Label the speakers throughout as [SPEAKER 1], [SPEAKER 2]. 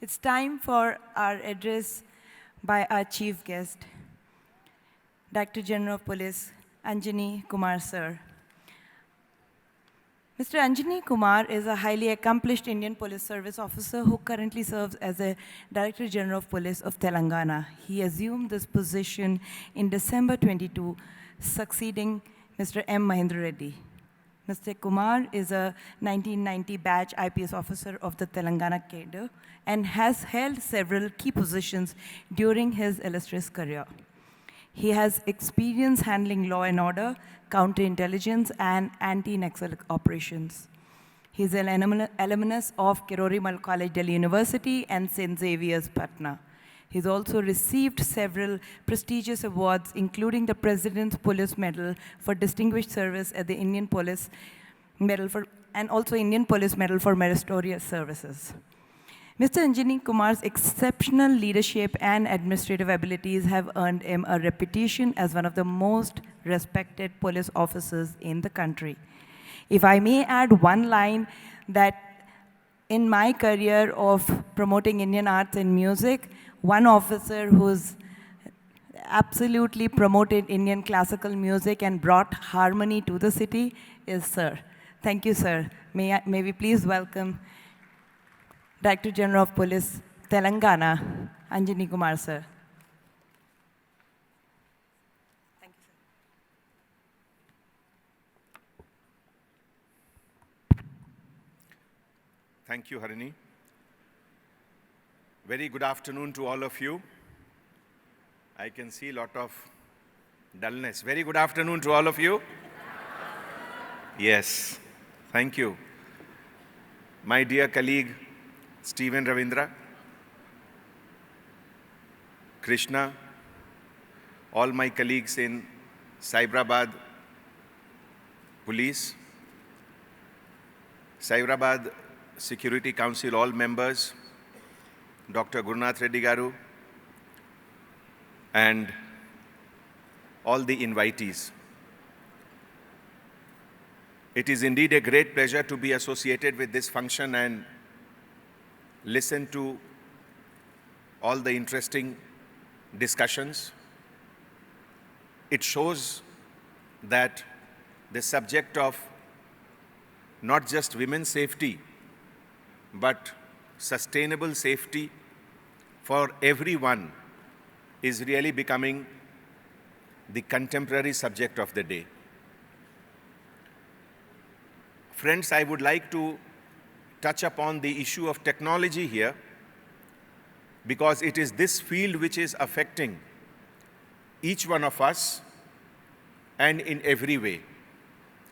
[SPEAKER 1] It's time for our address by our chief guest, Director General of Police, Anjani Kumar Sir. Mr. Anjani Kumar is a highly accomplished Indian Police Service officer who currently serves as a Director General of Police of Telangana. He assumed this position in December 22, succeeding Mr. M. Mahendra Reddy. Mr. Kumar is a 1990 batch IPS officer of the Telangana cadre and has held several key positions during his illustrious career. He has experience handling law and order, counterintelligence, and anti-Naxal operations. He is an alumnus of Kirori College, Delhi University, and St. Xavier's, Patna. He's also received several prestigious awards, including the President's Police Medal for Distinguished Service at the Indian Police Medal and also Indian Police Medal for Meritorious Services. Mr. Anjani Kumar's exceptional leadership and administrative abilities have earned him a reputation as one of the most respected police officers in the country. If I may add one line, that in my career of promoting Indian arts and music, one officer who's absolutely promoted Indian classical music and brought harmony to the city is Sir. Thank you, sir. May we please welcome Director General of Police, Telangana, Anjani Kumar Sir. Thank you, sir.
[SPEAKER 2] Thank you, Harini. Very good afternoon to all of you. I can see a lot of dullness. Very good afternoon to all of you. Yes, thank you. My dear colleague, Stephen Ravindra, Krishna, all my colleagues in Cyberabad Police, Cyberabad Security Council, all members, Dr. Gurunath Reddy garu, and all the invitees. It is indeed a great pleasure to be associated with this function and listen to all the interesting discussions. It shows that the subject of not just women's safety, but sustainable safety for everyone is really becoming the contemporary subject of the day. Friends, I would like to touch upon the issue of technology here, because it is this field which is affecting each one of us and in every way,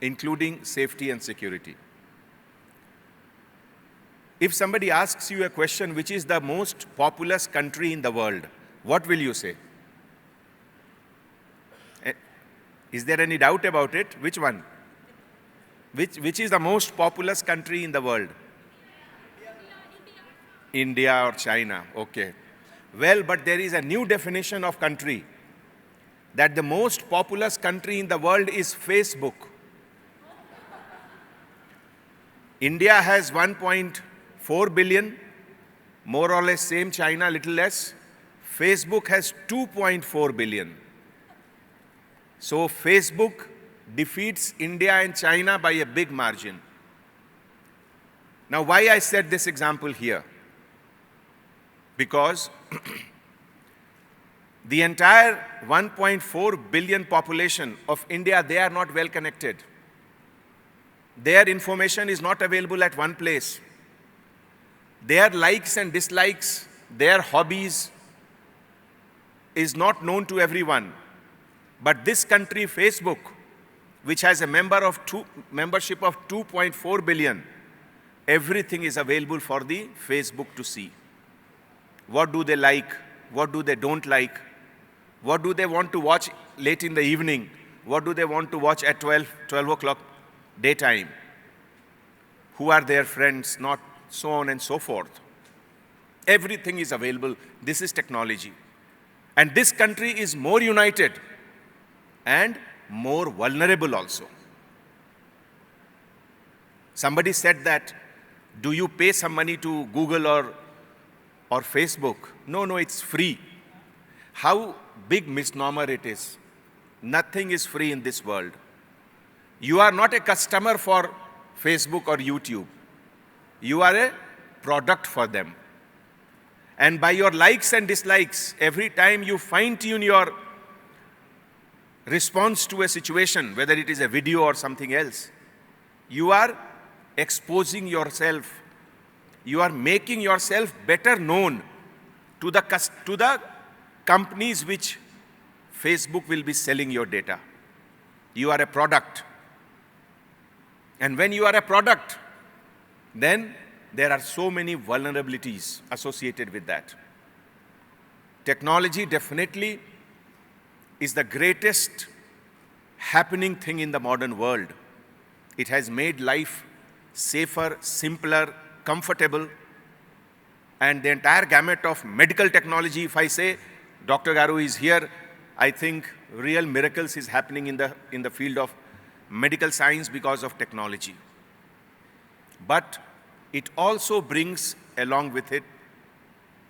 [SPEAKER 2] including safety and security. If somebody asks you a question, which is the most populous country in the world, what will you say? Is there any doubt about it? Which one? Which is the most populous country in the world? India or China, okay. Well, but there is a new definition of country, that the most populous country in the world is Facebook. India has 1.4 billion, more or less same China, little less. Facebook has 2.4 billion. So Facebook defeats India and China by a big margin. Now, why I said this example here? Because the entire 1.4 billion population of India, they are not well connected. Their information is not available at one place. Their likes and dislikes, their hobbies is not known to everyone. But this country, Facebook, which has a membership of 2.4 billion, everything is available for the Facebook to see. What do they like? What do they don't like? What do they want to watch late in the evening? What do they want to watch at 12 o'clock daytime? Who are their friends? Not so on and so forth. Everything is available. This is technology. And this country is more united and more vulnerable also. Somebody said that, do you pay some money to Google or Facebook. No, no, it's free. How big misnomer it is. Nothing is free in this world. You are not a customer for Facebook or YouTube. You are a product for them. And by your likes and dislikes, every time you fine-tune your response to a situation, whether it is a video or something else, you are exposing yourself. You are making yourself better known to the companies which Facebook will be selling your data. You are a product. And when you are a product, then there are so many vulnerabilities associated with that. Technology definitely is the greatest happening thing in the modern world. It has made life safer, simpler, comfortable, and the entire gamut of medical technology. If I say Dr. Garu is here, I think real miracles is happening in the field of medical science because of technology. But it also brings along with it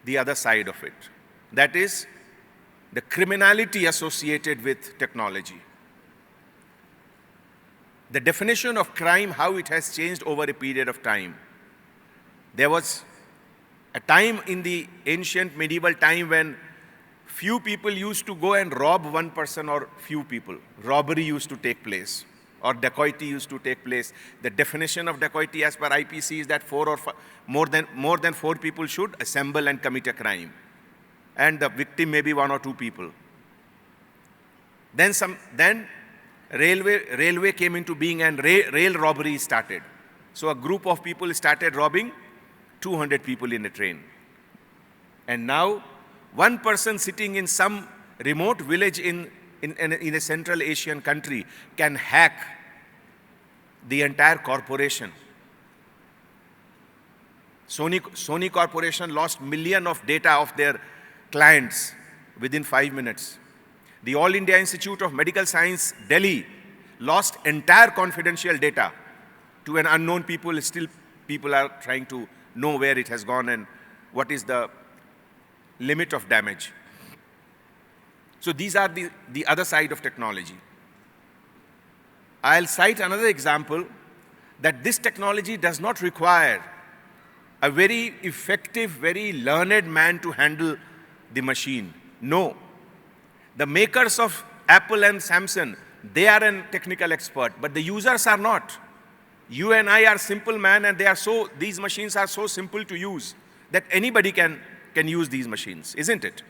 [SPEAKER 2] the other side of it. That is the criminality associated with technology. The definition of crime, how it has changed over a period of time. There was a time in the ancient medieval time when few people used to go and rob one person or few people. Robbery used to take place, or dacoity used to take place. The definition of dacoity as per IPC is that more than four people should assemble and commit a crime. And the victim may be one or two people. Then railway came into being and rail robbery started. So a group of people started robbing 200 people in a train. And now one person sitting in some remote village in a Central Asian country can hack the entire corporation. Sony Corporation lost millions of data of their clients within 5 minutes. The All India Institute of Medical Science, Delhi, lost entire confidential data to an unknown people. Still, people are trying to know where it has gone and what is the limit of damage. So these are the other side of technology. I'll cite another example that this technology does not require a very effective, very learned man to handle the machine. No. The makers of Apple and Samsung, they are a technical expert, but the users are not. You and I are simple man, and these machines are so simple to use that anybody can use these machines, isn't it?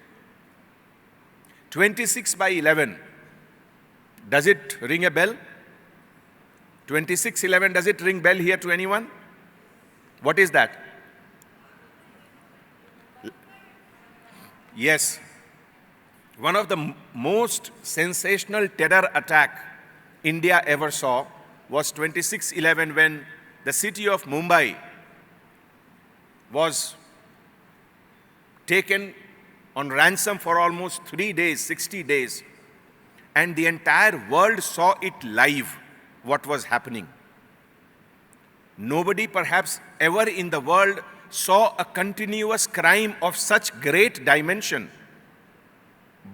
[SPEAKER 2] 26 by 11. Does it ring a bell? 2611, does it ring bell here to anyone? What is that? Yes. One of the most sensational terror attack India ever saw was 2611, when the city of Mumbai was taken on ransom for almost 3 days, 60 days. And the entire world saw it live, what was happening. Nobody perhaps ever in the world saw a continuous crime of such great dimension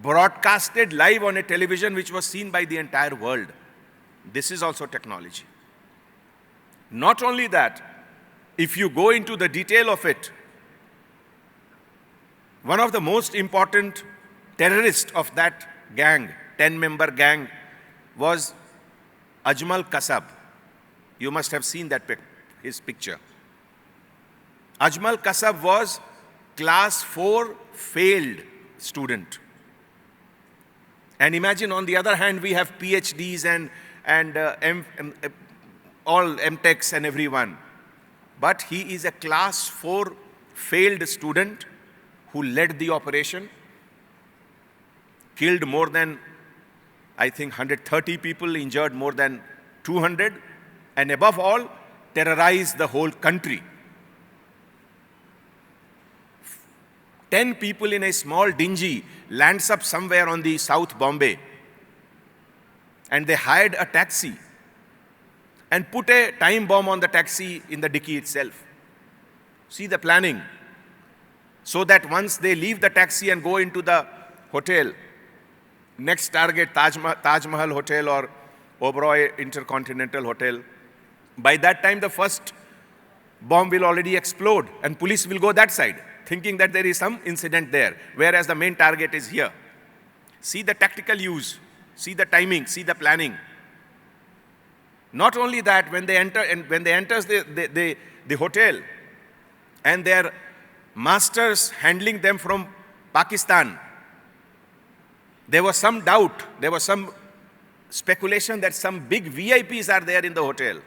[SPEAKER 2] broadcasted live on a television which was seen by the entire world. This is also technology. Not only that, if you go into the detail of it, one of the most important terrorists of that gang, 10-member gang, was Ajmal Kasab. You must have seen his picture. Ajmal Kasab was class 4 failed student. And imagine, on the other hand, we have PhDs and all MTechs and everyone. But he is a class 4 failed student who led the operation, killed more than, I think, 130 people, injured more than 200, and above all, terrorized the whole country. 10 people in a small dinghy lands up somewhere on the South Bombay, and they hired a taxi and put a time bomb on the taxi in the dicky itself. See the planning. So that once they leave the taxi and go into the hotel, next target Taj Mahal Hotel or Oberoi Intercontinental Hotel, by that time the first bomb will already explode and police will go that side, thinking that there is some incident there, whereas the main target is here. See the tactical use, see the timing, see the planning. Not only that, when they enter the hotel and their masters handling them from Pakistan, there was some doubt, there was some speculation that some big VIPs are there in the hotel.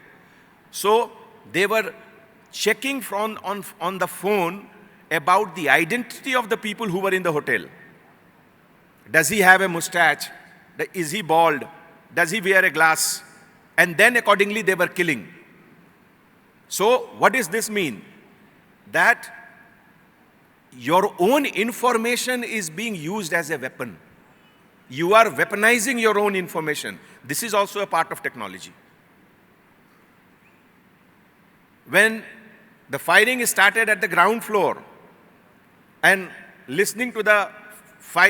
[SPEAKER 2] So they were checking on the phone about the identity of the people who were in the hotel. Does he have a mustache? Is he bald? Does he wear a glass? And then accordingly they were killing. So what does this mean? That your own information is being used as a weapon. You are weaponizing your own information. This is also a part of technology. When the firing started at the ground floor and listening to the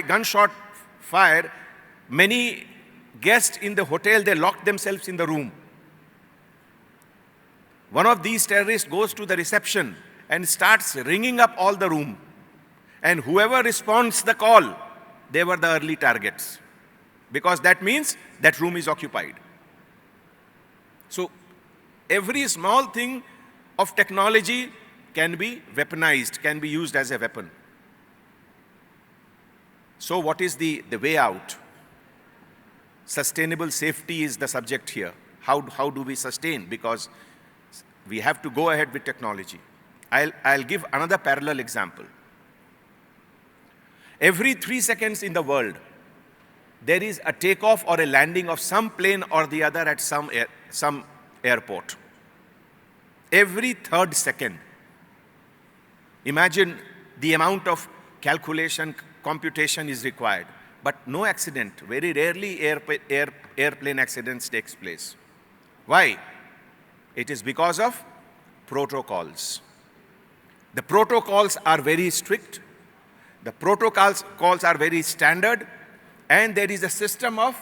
[SPEAKER 2] gunshot fire, many guests in the hotel, they locked themselves in the room. One of these terrorists goes to the reception and starts ringing up all the room. And whoever responds the call, they were the early targets. Because that means that room is occupied. So every small thing of technology can be weaponized, can be used as a weapon. So what is the way out? Sustainable safety is the subject here. How do we sustain? Because we have to go ahead with technology. I'll give another parallel example. Every 3 seconds in the world, there is a takeoff or a landing of some plane or the other at some airport. Every 3rd second. Imagine the amount of calculation, computation is required. But no accident. Very rarely airplane accidents takes place. Why? It is because of protocols. The protocols are very strict. The protocols are very standard. And there is a system of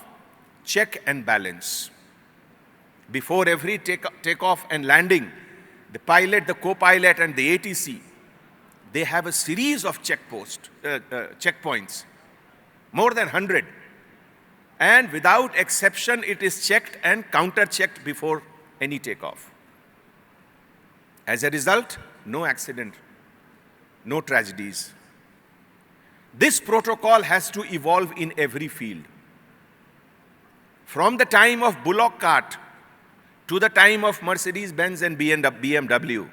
[SPEAKER 2] check and balance. Before every takeoff and landing, the pilot, the co-pilot, and the ATC, they have a series of checkpoints, more than 100. And without exception, it is checked and counter-checked before any takeoff. As a result, no accident, no tragedies. This protocol has to evolve in every field. From the time of bullock cart to the time of Mercedes-Benz and BMW,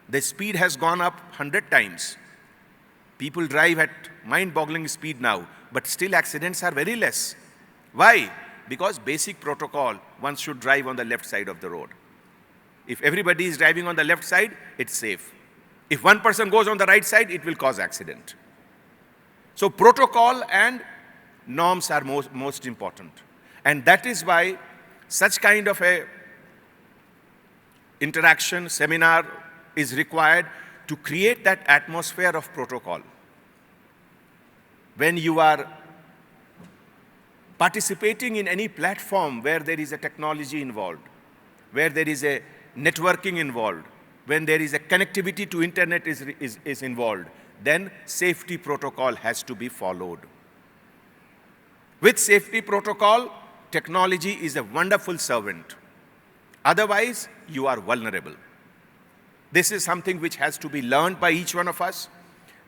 [SPEAKER 2] the speed has gone up 100 times. People drive at mind-boggling speed now, but still accidents are very less. Why? Because basic protocol, one should drive on the left side of the road. If everybody is driving on the left side, it's safe. If one person goes on the right side, it will cause accident. So protocol and norms are most important. And that is why such kind of a interaction, seminar is required to create that atmosphere of protocol. When you are participating in any platform where there is a technology involved, where there is a networking involved, when there is a connectivity to internet is involved, then safety protocol has to be followed. With safety protocol, technology is a wonderful servant. Otherwise, you are vulnerable. This is something which has to be learned by each one of us.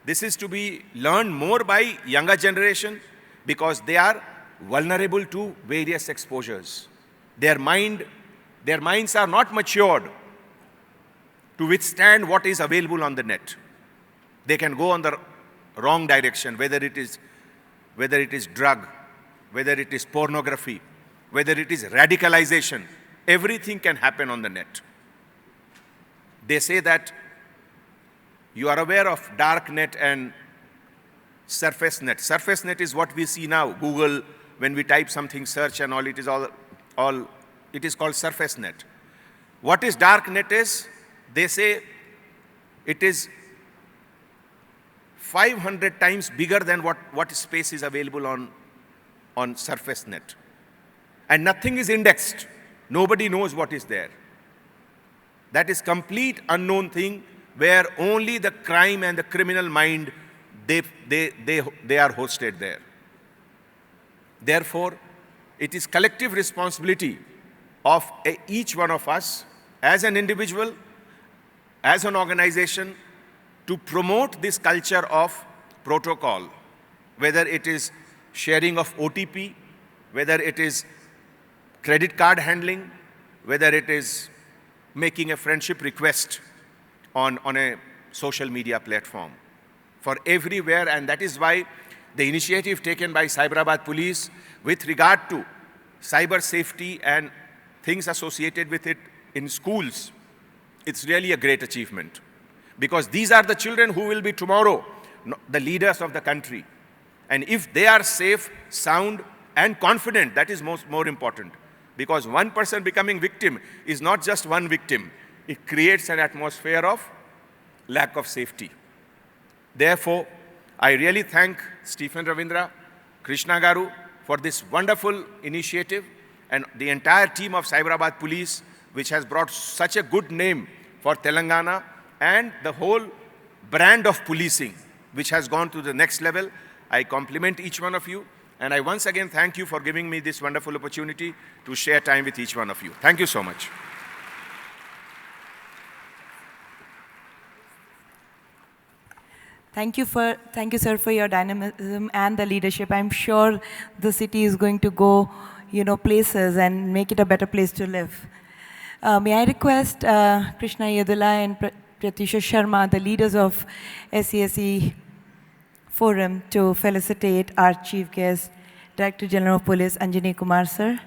[SPEAKER 2] This is to be learned more by younger generation because they are vulnerable to various exposures. Their minds are not matured to withstand what is available on the net. They can go on the wrong direction, whether it is drug, whether it is pornography, whether it is radicalization. Everything can happen on the net. They say that you are aware of dark net and surface net. Surface net is what we see now. Google, when we type something, search and all, it is called surface net. What is dark net is, they say it is 500 times bigger than what space is available on surface net. And nothing is indexed. Nobody knows what is there. That is complete unknown thing where only the crime and the criminal mind, they are hosted there. Therefore, it is collective responsibility of each one of us as an individual, as an organization, to promote this culture of protocol, whether it is sharing of OTP, whether it is credit card handling, whether it is making a friendship request on a social media platform. For everywhere, and that is why the initiative taken by Cyberabad police with regard to cyber safety and things associated with it in schools, it's really a great achievement. Because these are the children who will be tomorrow the leaders of the country. And if they are safe, sound, and confident, that is more important. Because one person becoming victim is not just one victim. It creates an atmosphere of lack of safety. Therefore, I really thank Stephen Ravindra, Krishna Garu for this wonderful initiative and the entire team of Cyberabad Police, which has brought such a good name for Telangana and the whole brand of policing, which has gone to the next level. I compliment each one of you, and I once again thank you for giving me this wonderful opportunity to share time with each one of you. Thank you so much.
[SPEAKER 1] Thank you, sir, for your dynamism and the leadership. I'm sure the city is going to go, places and make it a better place to live. May I request Krishna Yadula and Pratyusha Sharma, the leaders of SCSC Forum, to felicitate our chief guest, Director General of Police, Anjani Kumar Sir.